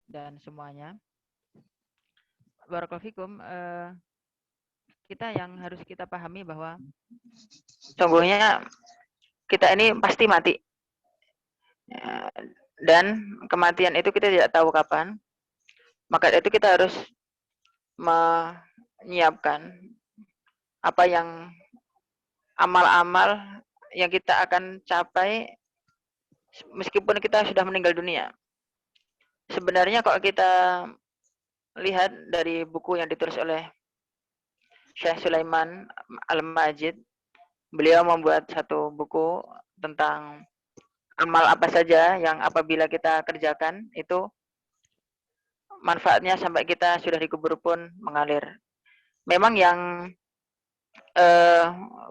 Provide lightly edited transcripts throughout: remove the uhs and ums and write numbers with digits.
dan semuanya. Barakallahu fikum, kita yang harus kita pahami bahwa sungguhnya kita ini pasti mati. Dan kematian itu kita tidak tahu kapan. Maka itu kita harus menyiapkan apa yang amal-amal yang kita akan capai meskipun kita sudah meninggal dunia. Sebenarnya kalau kita lihat dari buku yang ditulis oleh Syekh Sulaiman Al-Majid, beliau membuat satu buku tentang amal apa saja yang apabila kita kerjakan itu manfaatnya sampai kita sudah dikubur pun mengalir. Memang yang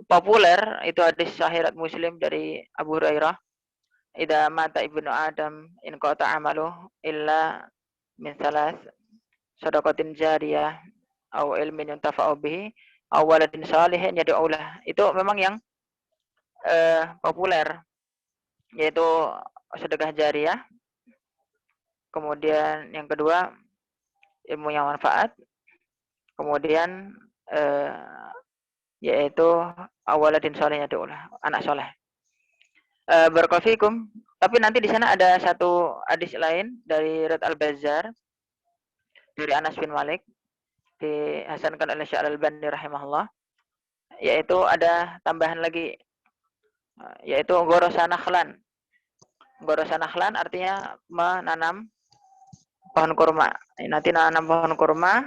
populer itu hadis sahih Muslim dari Abu Hurairah, "Idza mata ibnu Adam in qata amalu illa min salas, shadaqatin jariyah aw ilmin yuntafa'u bihi aw waladin shalihin yad'u lah." Itu memang yang populer, yaitu sedekah jariyah. Kemudian yang kedua ilmu yang manfaat. Kemudian yaitu awaladin sholihin yad'u lah, anak soleh. Barakallahu fikum. Tapi nanti di sana ada satu hadis lain dari Rad Al-Bazzar dari Anas bin Malik dihasankan oleh Syekh Al-Albani rahimahullah, yaitu ada tambahan lagi, yaitu gorosa nakhlan. Gorosa nakhlan artinya menanam pohon kurma. Nanti menanam pohon kurma,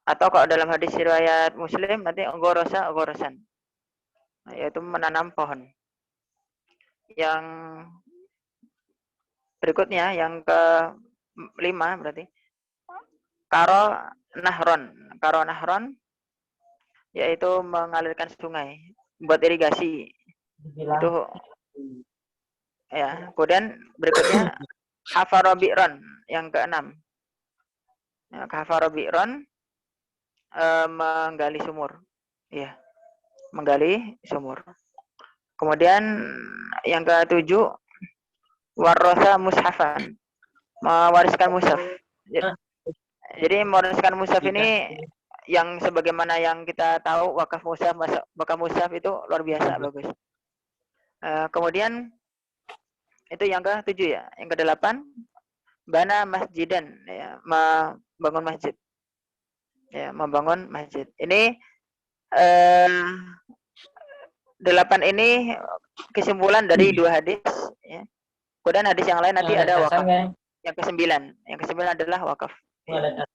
atau kalau dalam hadis riwayat Muslim nanti gorosa gorosan, yaitu menanam pohon. Yang berikutnya yang ke-5 berarti karo nahron, yaitu mengalirkan sungai buat irigasi. Itu ya. Kemudian berikutnya hafaro bi'ron yang ke-6. Ya, hafaro bi'ron menggali sumur. Ya, menggali sumur. Kemudian yang ke-7 warrosa mushafan, mewariskan mushaf. Jadi mewariskan mushaf ini yang sebagaimana yang kita tahu wakaf mushaf itu luar biasa bagus. Kemudian itu yang ke-7 ya. Yang ke-8 bana masjidan, ya, membangun masjid. Ya, membangun masjid. Ini 8 ini kesimpulan dari 2 hadis ya. Kemudian hadis yang lain nanti ada wakaf. Yang ke-9 adalah wakaf. Ya.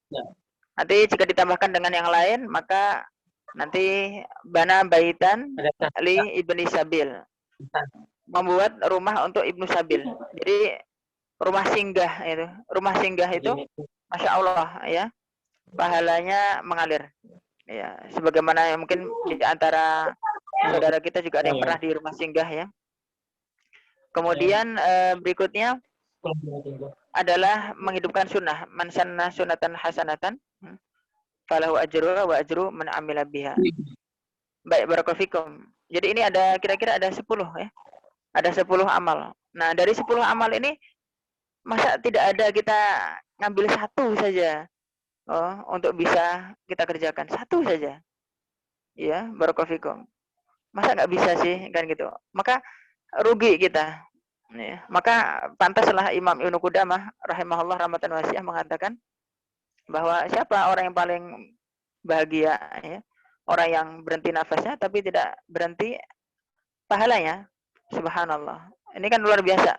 Nanti jika ditambahkan dengan yang lain maka nanti bana baitan li ibni sabil, membuat rumah untuk ibnu sabil. Jadi rumah singgah itu masya Allah ya, pahalanya mengalir ya, sebagaimana yang mungkin di antara saudara kita juga ada yang pernah di rumah singgah ya. Kemudian berikutnya adalah menghidupkan sunnah, man sanna sunatan hasanatan falahu ajru wa ajru man amila biha. Baik, barakallahu fikum. Jadi ini ada kira-kira ada 10 ya. Ada 10 amal. Nah, dari 10 amal ini masa tidak ada kita ngambil satu saja untuk bisa kita kerjakan, satu saja. Ya, barakallahu fikum. Masa nggak bisa sih kan gitu. Maka rugi kita. Ya, maka pantaslah Imam Ibnu Qudamah rahimahullah rahmatan wasi'ah mengatakan bahwa siapa orang yang paling bahagia ya? Orang yang berhenti nafasnya tapi tidak berhenti pahalanya. Subhanallah. Ini kan luar biasa.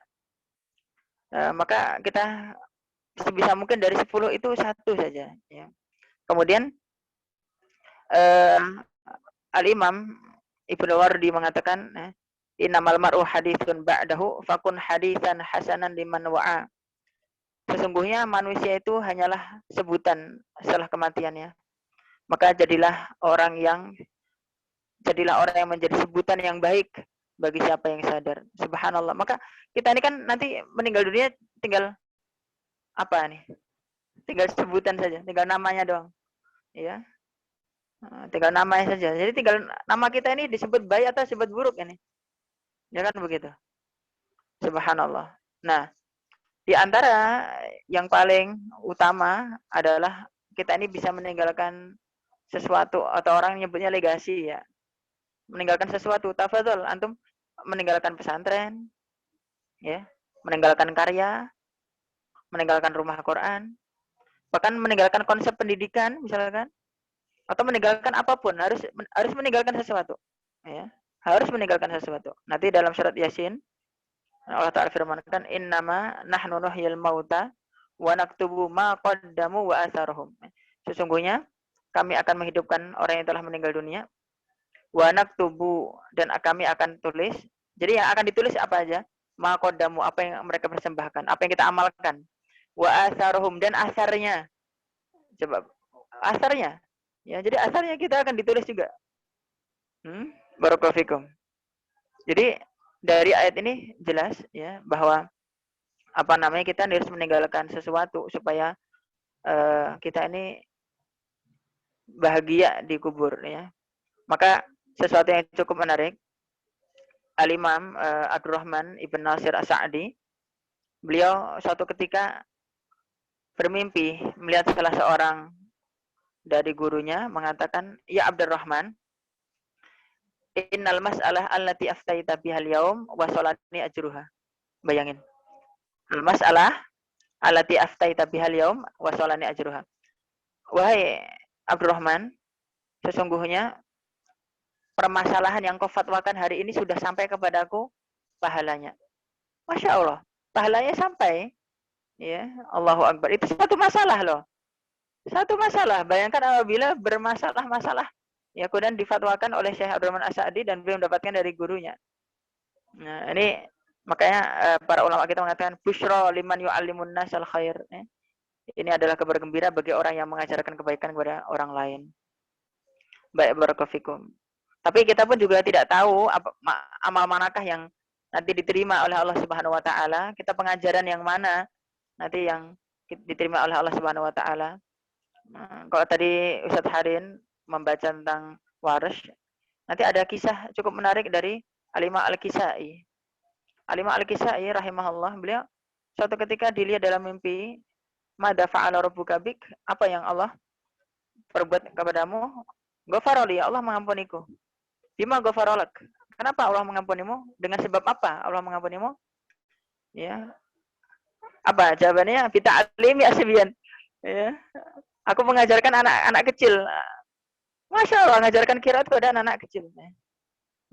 Maka kita sebisa mungkin dari 10 itu satu saja ya. Kemudian Al-Imam Ibnu Wardi mengatakan innamal mar'u haditsun ba'dahu fakun haditsan hasanan liman wa'a. Sesungguhnya manusia itu hanyalah sebutan setelah kematiannya. Maka jadilah orang yang menjadi sebutan yang baik bagi siapa yang sadar. Subhanallah. Maka kita ini kan nanti meninggal dunia tinggal apa nih? Tinggal sebutan saja, tinggal namanya doang. Ya. Tinggal namanya saja. Jadi tinggal nama kita ini disebut baik atau disebut buruk ini. Ya kan begitu. Subhanallah. Nah, Di antara yang paling utama adalah kita ini bisa meninggalkan sesuatu, atau orang nyebutnya legasi ya. Meninggalkan sesuatu. Tafadhol, antum meninggalkan pesantren, ya, meninggalkan karya, meninggalkan rumah Quran, bahkan meninggalkan konsep pendidikan misalkan, atau meninggalkan apapun, harus meninggalkan sesuatu, ya. Harus meninggalkan sesuatu. Nanti dalam surat Yasin Allah Ta'ala firmankan, innama nahnu nuhyil mauta wa naktubu ma qaddamu wa atharuhum. Sesungguhnya kami akan menghidupkan orang yang telah meninggal dunia, wa naktubu, dan kami akan tulis. Jadi yang akan ditulis apa aja? Ma qaddamu, apa yang mereka persembahkan, apa yang kita amalkan. Wa atharuhum, dan asarnya. Coba asarnya. Ya, jadi asarnya kita akan ditulis juga. Barakallahu fikum. Jadi dari ayat ini jelas ya bahwa apa namanya, kita harus meninggalkan sesuatu supaya kita ini bahagia di kubur ya. Maka sesuatu yang cukup menarik, Al-Imam Abdurrahman Ibn Nasir As-Sa'di, beliau suatu ketika bermimpi melihat salah seorang dari gurunya mengatakan, ya Abdurrahman, innal mas'alah allati aftaita bihal yaum wa sholani ajruha. Bayangin. Al-mas'alah allati aftaita bihal yaum wa sholani ajruha. Wahai Abdurrahman, sesungguhnya permasalahan yang kau fatwakan hari ini sudah sampai kepadaku pahalanya. Masya Allah, pahalanya sampai. Ya, Allahu Akbar. Itu satu masalah loh. Satu masalah. Bayangkan apabila bermasalah-masalah, ya kemudian difatwakan oleh Syekh Abdurrahman As-Sa'di dan beliau mendapatkan dari gurunya. Nah, ini makanya para ulama kita mengatakan busyra liman yu'allimun nasal khair. Ini adalah kabar gembira bagi orang yang mengajarkan kebaikan kepada orang lain. Baik, barakallahu fikum. Tapi kita pun juga tidak tahu amal manakah yang nanti diterima oleh Allah Subhanahu wa taala, kita pengajaran yang mana nanti yang diterima oleh Allah Subhanahu wa taala. Kalau tadi Ustadz Harin membaca tentang Warsh, nanti ada kisah cukup menarik dari Alimah Al-Kisai. Alimah Al-Kisai rahimahullah, beliau suatu ketika dilihat dalam mimpi, "Madza fa'ala rabbuka bik?" Apa yang Allah perbuat kepadamu? Ghafarali, Allah mengampuniku. Bima ghafaralak. Kenapa Allah mengampunimu? Dengan sebab apa Allah mengampunimu? Ya. Apa jawabannya? Bita'alimi asbiyan. Ya. Aku mengajarkan anak-anak kecil. Masya Allah, mengajarkan qiraat kepada anak-anak kecil.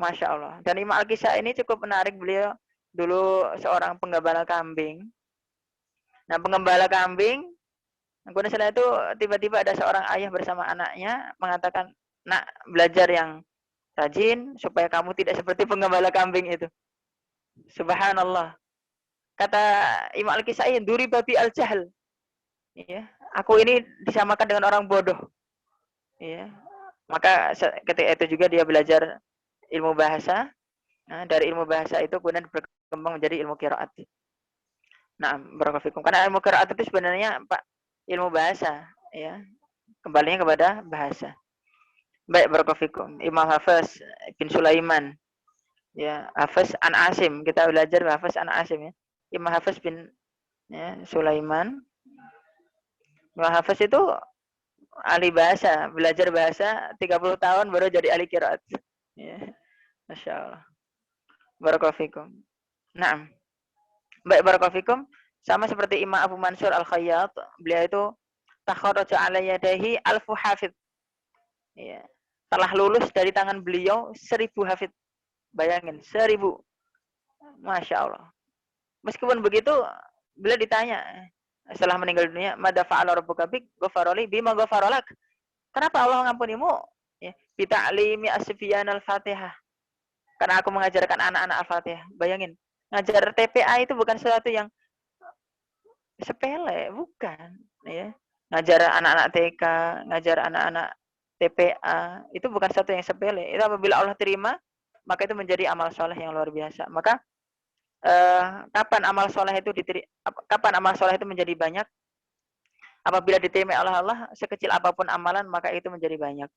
Masya Allah. Dan Imam Al-Kisah ini cukup menarik. Beliau dulu seorang penggembala kambing. Nah, penggembala kambing, kemudian setelah itu tiba-tiba ada seorang ayah bersama anaknya mengatakan, nak, belajar yang rajin supaya kamu tidak seperti penggembala kambing itu. Subhanallah. Kata Imam Al-Kisai, duri babi al-jahl. Ya, aku ini disamakan dengan orang bodoh. Ya. Maka ketika itu juga dia belajar ilmu bahasa. Nah, dari ilmu bahasa itu kemudian berkembang menjadi ilmu qiraat. Nah, barakallahu fikum. Karena ilmu qiraat itu sebenarnya Pak, ilmu bahasa, ya. Kembalinya kepada bahasa. Baik, barakallahu fikum. Imam Hafiz bin Sulaiman. Ya, Hafiz an Asim. Kita belajar Hafiz an Asim ya. Imam Hafiz bin Sulaiman. Imam Hafiz itu ahli bahasa, belajar bahasa 30 tahun baru jadi ahli qiraat. Ya. Masya Allah. Barakallahu fikum. Naam. Baik, barakallahu fikum. Sama seperti Imam Abu Mansur Al-Khayyat, beliau itu takharraja ala yadayhi alfu hafid. Ya. Telah lulus dari tangan beliau 1000 hafid. Bayangin, 1000. Masya Allah. Meskipun begitu, beliau ditanya setelah meninggal dunia, madza fa'ala rabbuka bik? Ghafarali bima ghafaralak. Kenapa Allah mengampunimu? Ya, bi ta'limi asfiyan al-Fatihah. Karena aku mengajarkan anak-anak Al-Fatihah. Bayangin, ngajar TPA itu bukan sesuatu yang sepele, bukan, ya. Ngajar anak-anak TK, ngajar anak-anak TPA, itu bukan sesuatu yang sepele. Itu apabila Allah terima, maka itu menjadi amal soleh yang luar biasa. Maka kapan amal soleh itu menjadi banyak? Apabila diterima oleh Allah, sekecil apapun amalan, maka itu menjadi banyak.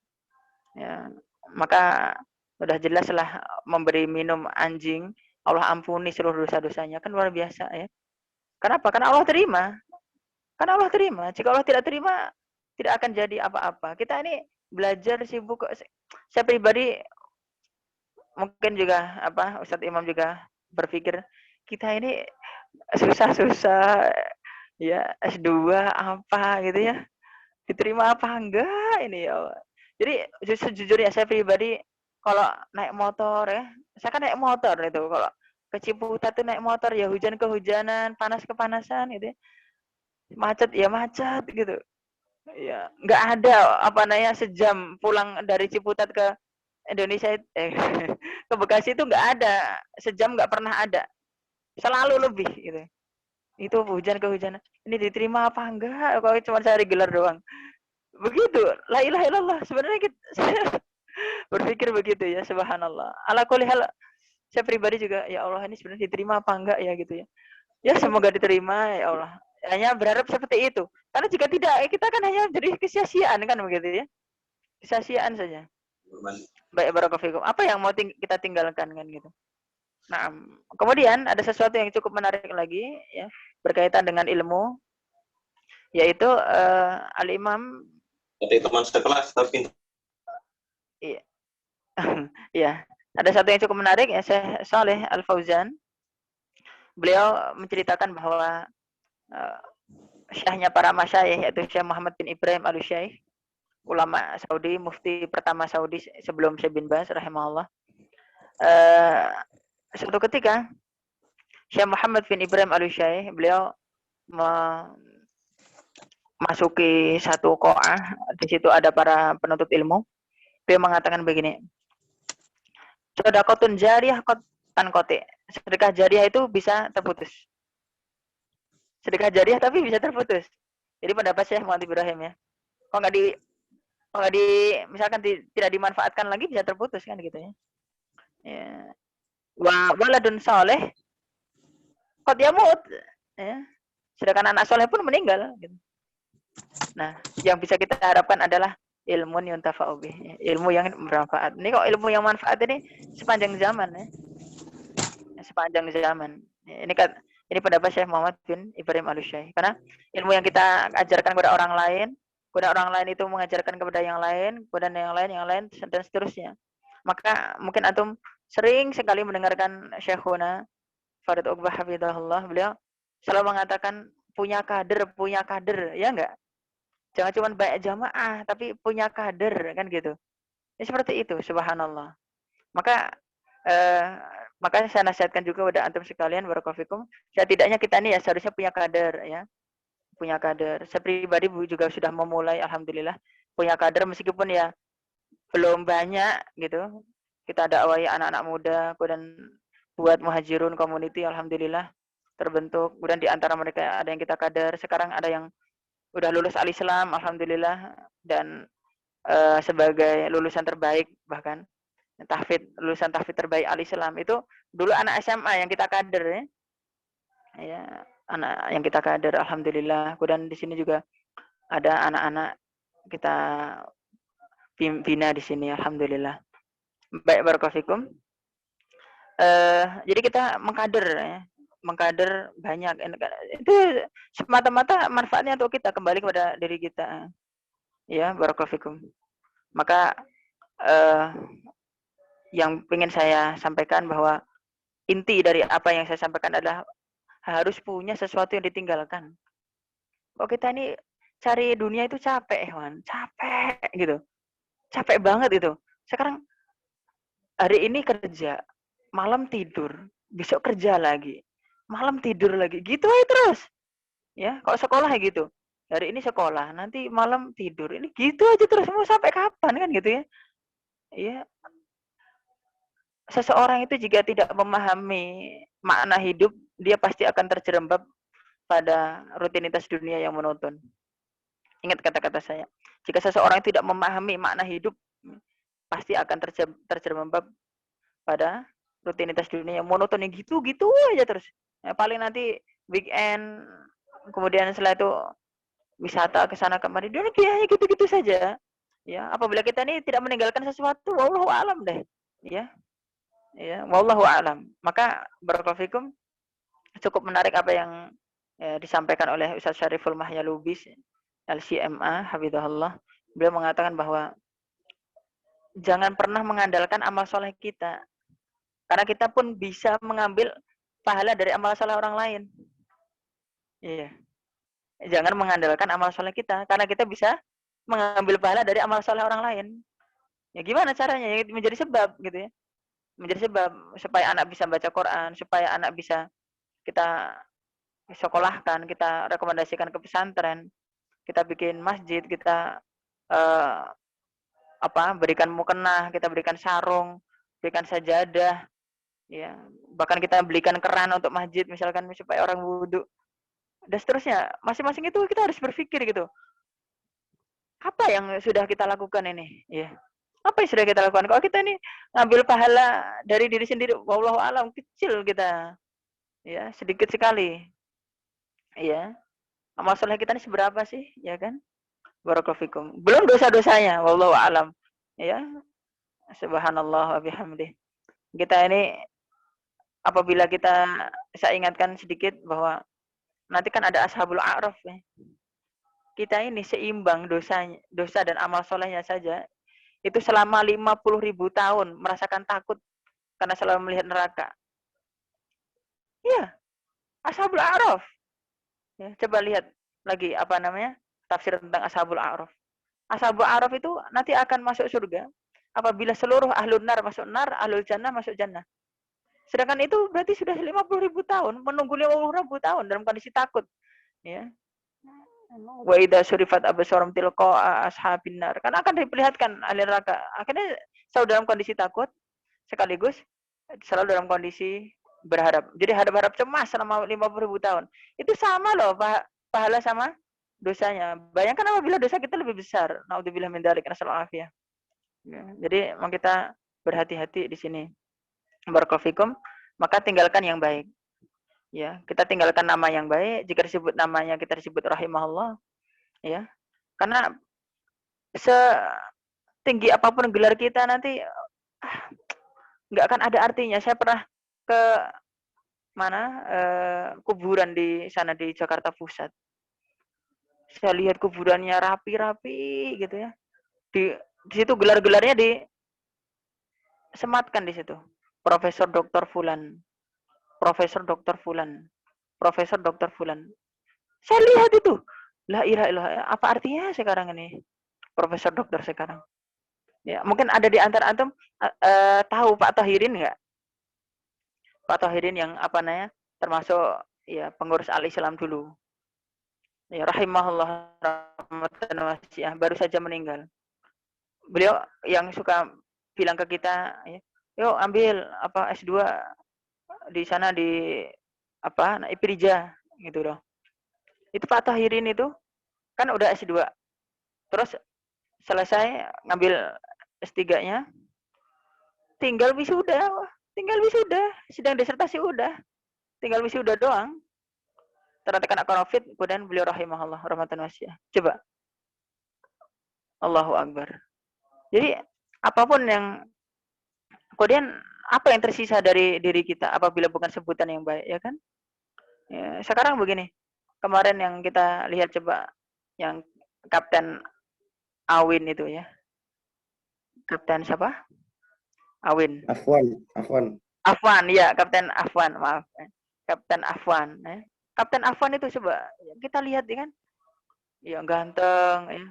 Ya, maka sudah jelaslah memberi minum anjing, Allah ampuni seluruh dosa-dosanya, kan luar biasa ya. Kenapa? Karena Allah terima. Karena Allah terima. Jika Allah tidak terima, tidak akan jadi apa-apa. Kita ini belajar sibuk. Saya pribadi mungkin juga Ustadz Imam juga berpikir kita ini susah-susah ya S2 apa gitu ya. Diterima apa enggak ini ya. Jadi sejujurnya saya pribadi kalau naik motor ya, saya kan naik motor itu kalau ke Ciputat tuh naik motor ya hujan kehujanan, panas kepanasan gitu ya. Macet ya macet gitu. Ya, nggak ada sejam pulang dari Ciputat ke Indonesia ke Bekasi itu nggak ada. Sejam nggak pernah ada. Selalu lebih gitu. Itu hujan kehujanan. Ini diterima apa enggak? Kalau cuma sehari gelar doang. Begitu. La ilaha illallah. Sebenarnya saya berpikir begitu ya, subhanallah. Ala kulli hal saya pribadi juga ya Allah ini sebenarnya diterima apa enggak ya gitu ya. Ya semoga diterima ya Allah. Hanya berharap seperti itu. Karena jika tidak kita kan hanya jadi kesia-siaan kan begitu ya. Kesia-siaan saja. Baik barakallahu. Apa yang mau kita tinggalkan kan gitu. Nah, kemudian ada sesuatu yang cukup menarik lagi ya berkaitan dengan ilmu yaitu Al-Imam teman sekelas tapi iya. Iya, ada satu yang cukup menarik ya Syekh Saleh Al-Fauzan. Beliau menceritakan bahwa syekhnya para masyayikh yaitu Syekh Muhammad bin Ibrahim Al-Syekh, ulama Saudi, mufti pertama Saudi sebelum Syekh bin Baz rahimahullah. Suatu ketika Syekh Muhammad bin Ibrahim Al-Syekh beliau memasuki satu qa'ah, di situ ada para penuntut ilmu. Beliau mengatakan begini, sedekahun jariyah tan kote. Sedekah jariah itu bisa terputus. Sedekah jariah tapi bisa terputus. Jadi pendapat Syekh Muhammad Ibrahim ya. Kalau nggak di misalkan tidak dimanfaatkan lagi bisa terputus kan gitu ya. Ya. Wa waladun saleh qad yamut. Ya. Sedangkan anak soleh pun meninggal gitu. Nah, yang bisa kita harapkan adalah ilmu yuntafa'u bih, ilmu yang bermanfaat. Ini kok ilmu yang manfaat ini sepanjang zaman ya. Sepanjang zaman. Ini pendapat Syekh Muhammad bin Ibrahim Al-Syekh. Karena ilmu yang kita ajarkan kepada orang lain, kepada orang lain itu mengajarkan kepada yang lain, kepada yang lain, dan seterusnya. Maka mungkin antum sering sekali mendengarkan Syekhuna Farid Uqbah Hafidahullah, beliau selalu mengatakan punya kader, ya enggak? Jangan cuma baik jamaah, tapi punya kader, kan gitu. Ini seperti itu, subhanallah. Maka makanya saya nasihatkan juga kepada antum sekalian barakallahu. Setidaknya kita ini ya seharusnya punya kader ya. Punya kader. Saya pribadi juga sudah memulai alhamdulillah punya kader meskipun ya belum banyak gitu. Kita dakwai anak-anak muda dan buat muhajirun community alhamdulillah terbentuk. Kemudian di antara mereka ada yang kita kader, sekarang ada yang udah lulus al-Islam alhamdulillah dan sebagai lulusan terbaik bahkan lulusan tahfidz terbaik al-Islam itu dulu anak SMA yang kita kader ya. Ya, anak yang kita kader alhamdulillah. Kemudian di sini juga ada anak-anak kita bina di sini alhamdulillah. Baik barakallahu. Jadi kita mengkader ya. Mengkader banyak itu semata-mata manfaatnya untuk kita kembali kepada diri kita. Ya, barakallahu. Maka yang ingin saya sampaikan bahwa inti dari apa yang saya sampaikan adalah harus punya sesuatu yang ditinggalkan. Kok kita ini cari dunia itu capek, Hewan. Capek gitu. Capek banget itu. Sekarang hari ini kerja, malam tidur, besok kerja lagi, malam tidur lagi. Gitu aja terus. Ya, kalau sekolah gitu. Hari ini sekolah, nanti malam tidur. Ini gitu aja terus. Mau sampai kapan kan gitu ya? Iya. Seseorang itu jika tidak memahami makna hidup, dia pasti akan terjerembab pada rutinitas dunia yang monoton. Ingat kata-kata saya. Jika seseorang tidak memahami makna hidup, pasti akan terjerembab pada rutinitas dunia yang monoton yang gitu-gitu aja terus. Ya, paling nanti weekend, kemudian setelah itu wisata ke sana kemari, dia hanya gitu-gitu saja. Ya, apabila kita ini tidak meninggalkan sesuatu, wallahu alam deh. Ya, wallahu alam. Maka barakallahu fikum, cukup menarik apa yang disampaikan oleh Ustaz Syariful Mahya Lubis LCMA hafizahullah. Beliau mengatakan bahwa jangan pernah mengandalkan amal soleh kita, karena kita pun bisa mengambil pahala dari amal soleh orang lain. Iya. Jangan mengandalkan amal soleh kita, karena kita bisa mengambil pahala dari amal soleh orang lain. Ya gimana caranya? Ya, menjadi sebab gitu ya. Menjadi sebab supaya anak bisa baca Quran, supaya anak bisa kita sekolahkan, kita rekomendasikan ke pesantren, kita bikin masjid, kita berikan mukena, kita berikan sarung, berikan sajadah, ya. Bahkan kita belikan keran untuk masjid misalkan supaya orang wudhu. Dan seterusnya, masing-masing itu kita harus berpikir gitu. Apa yang sudah kita lakukan ini? Ya. Apa yang sudah kita lakukan? Kalau kita ini ngambil pahala dari diri sendiri, wallahu alam, kecil kita. Ya, sedikit sekali. Ya. Amal soleh kita ini seberapa sih, ya kan? Barakallahu fikum. Belum dosa-dosanya, wallahu alam. Ya. Subhanallah wa bihamdih. Kita ini apabila saya ingatkan sedikit bahwa nanti kan ada ashabul a'raf ya. Kita ini seimbang dosa dan amal solehnya saja itu selama 50.000 tahun merasakan takut karena selalu melihat neraka. Iya, ashabul a'raf. Ya, coba lihat lagi tafsir tentang ashabul a'raf. Ashabul a'raf itu nanti akan masuk surga apabila seluruh ahlun nar masuk nar, ahlul jannah masuk jannah. Sedangkan itu berarti sudah 50.000 tahun, menunggu 50.000 tahun dalam kondisi takut. Ya. Wa idza surifat absarum tilqa ashabin nar. Kan akan diperlihatkan ahli neraka. Akhirnya selalu dalam kondisi takut sekaligus selalu dalam kondisi berharap. Jadi harap-harap cemas selama 50.000 tahun. Itu sama loh pahala sama dosanya. Bayangkan apabila dosa kita lebih besar. Naudzubillah min dzalik, nasallahu afiyah. Ya, jadi memang kita berhati-hati di sini. Barakallahu fikum, maka tinggalkan yang baik. Ya, kita tinggalkan nama yang baik. Jika disebut namanya kita disebut rahimahullah, ya. Karena setinggi apapun gelar kita nanti nggak akan ada artinya. Saya pernah ke kuburan di sana di Jakarta Pusat. Saya lihat kuburannya rapi-rapi gitu ya. Di situ gelar-gelarnya disematkan di situ. Profesor Dr. Fulan. Profesor Dr. Fulan. Profesor Dr. Fulan. Saya lihat itu. La ilaha illallah. Apa artinya sekarang ini? Profesor dokter sekarang. Ya, mungkin ada di antara antum tahu Pak Tahirin enggak? Pak Tahirin yang termasuk ya pengurus Al-Islam dulu. Ya, rahimahullah rahmatan wasi'ah, baru saja meninggal. Beliau yang suka bilang ke kita, ya, yuk ambil S2 di sana di Iprija gitu loh. Itu Pak Tahirin itu kan udah S2. Terus selesai ngambil S3-nya, tinggal wisuda, sidang disertasi udah, tinggal wisuda doang. Ternyata kena COVID, kemudian beliau rahimahullah rahmatan wasi'ah. Coba. Allahu Akbar. Jadi apapun yang kemudian apa yang tersisa dari diri kita apabila bukan sebutan yang baik, ya kan? Ya, sekarang begini. Kemarin yang kita lihat coba yang Kapten Awin itu ya. Kapten siapa? Awin. Afwan, ya, Kapten Afwan, maaf. Kapten Afwan, ya. Kapten Afwan itu coba kita lihat ya kan. Ya ganteng ya.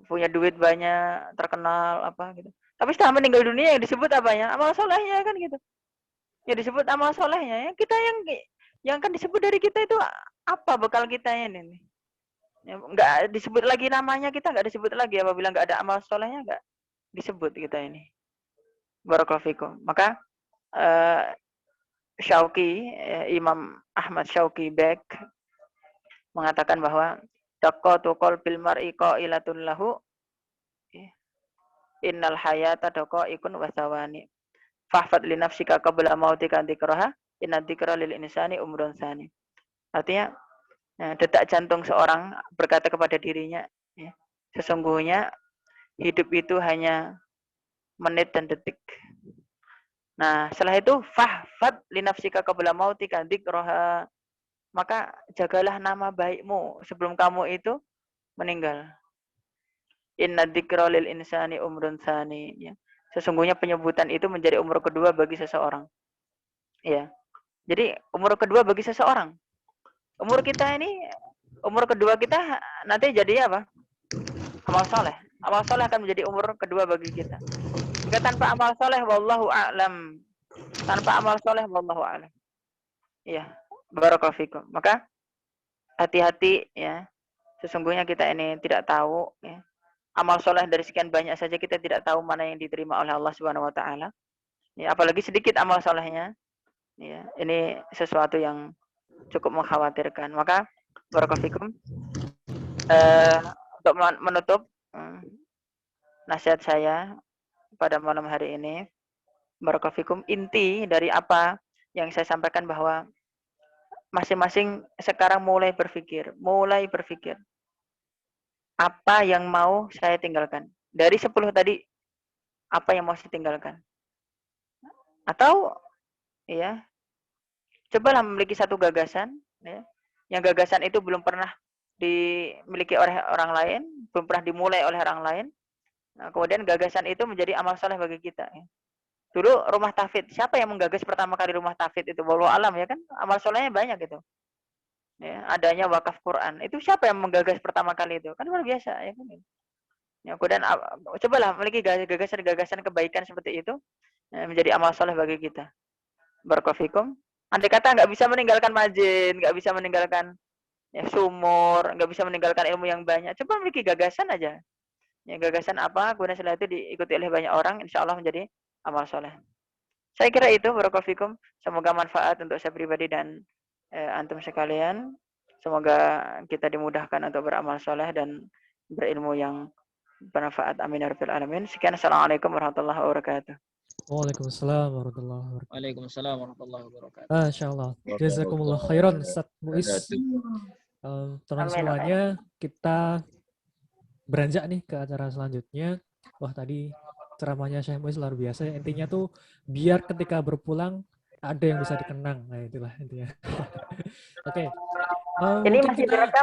Punya duit banyak, terkenal gitu. Tapi setelah meninggal dunia yang disebut apanya? Amal solehnya kan gitu. Ya disebut amal solehnya ya. Kita yang kan disebut dari kita itu apa bekal kita ini? Ya, nggak disebut lagi namanya, kita nggak disebut lagi apabila nggak ada amal solehnya, nggak disebut kita ini. Barakallahu fikum. Maka Syauqi, Imam Ahmad Syauqi Bek mengatakan bahwa taqatu qalbil mar'i qailatun lahu innal hayata daqaiqun wa thawani fahfad li nafsika qabla mautika dzikraha inna dzikra lil insani umrun tsani. Artinya detak jantung seorang berkata kepada dirinya, ya, sesungguhnya hidup itu hanya menit dan detik. Nah, setelah itu fahfad li nafsika qabla mautika dzikraha, maka jagalah nama baikmu sebelum kamu itu meninggal. Inna dzikra lil insani umrun tsani. Ya. Sesungguhnya penyebutan itu menjadi umur kedua bagi seseorang. Ya. Jadi umur kedua bagi seseorang. Umur kita ini, umur kedua kita nanti jadi apa? Amal soleh. Amal soleh akan menjadi umur kedua bagi kita. Jika tanpa amal soleh, wallahu a'lam. Tanpa amal soleh, wallahu a'lam. Iya, barakallahu fikum. Maka hati-hati ya. Sesungguhnya kita ini tidak tahu ya. Amal soleh dari sekian banyak saja kita tidak tahu mana yang diterima oleh Allah Subhanahu wa taala. Ya, apalagi sedikit amal solehnya. Ya, ini sesuatu yang cukup mengkhawatirkan. Maka barakallahu fikum. Untuk menutup nasihat saya pada malam hari ini, barakallahu fikum, inti dari apa yang saya sampaikan bahwa masing-masing sekarang mulai berpikir apa yang mau saya tinggalkan. Dari 10 tadi, apa yang mau saya tinggalkan. Atau, ya, cobalah memiliki satu gagasan, ya, yang gagasan itu belum pernah dimiliki oleh orang lain, belum pernah dimulai oleh orang lain. Nah, kemudian gagasan itu menjadi amal soleh bagi kita. Ya. Dulu rumah tahfidz, siapa yang menggagas pertama kali rumah tahfidz itu? Wallahu alam ya kan, amal solehnya banyak gitu. Ya, adanya wakaf Quran. Itu siapa yang menggagas pertama kali itu? Kan luar biasa ya kan. Ya, kemudian cobalah memiliki gagasan-gagasan kebaikan seperti itu ya, menjadi amal soleh bagi kita. Barakallahu fikum. Andai kata nggak bisa meninggalkan majin, nggak bisa meninggalkan ya, sumur, nggak bisa meninggalkan ilmu yang banyak, coba memiliki gagasan aja. Ya, gagasan apa? Kemudian setelah itu diikuti oleh banyak orang, insya Allah menjadi amal soleh. Saya kira itu, barakallahu fikum. Semoga manfaat untuk saya pribadi dan antum sekalian. Semoga kita dimudahkan untuk beramal soleh dan berilmu yang bermanfaat. Amin ya rabbal alamin. Sekian, assalamualaikum warahmatullahi wabarakatuh. Waalaikumsalam warahmatullahi wabarakatuh. Waalaikumsalam warahmatullahi wabarakatuh. Masyaallah. Jazakumullah khairan Ustaz Muiz. Teman semuanya, kita beranjak nih ke acara selanjutnya. Wah, tadi ceramahnya Syekh Muiz luar biasa. Intinya tuh biar ketika berpulang ada yang bisa dikenang. Nah, itulah intinya. Oke. Ini masih direkam.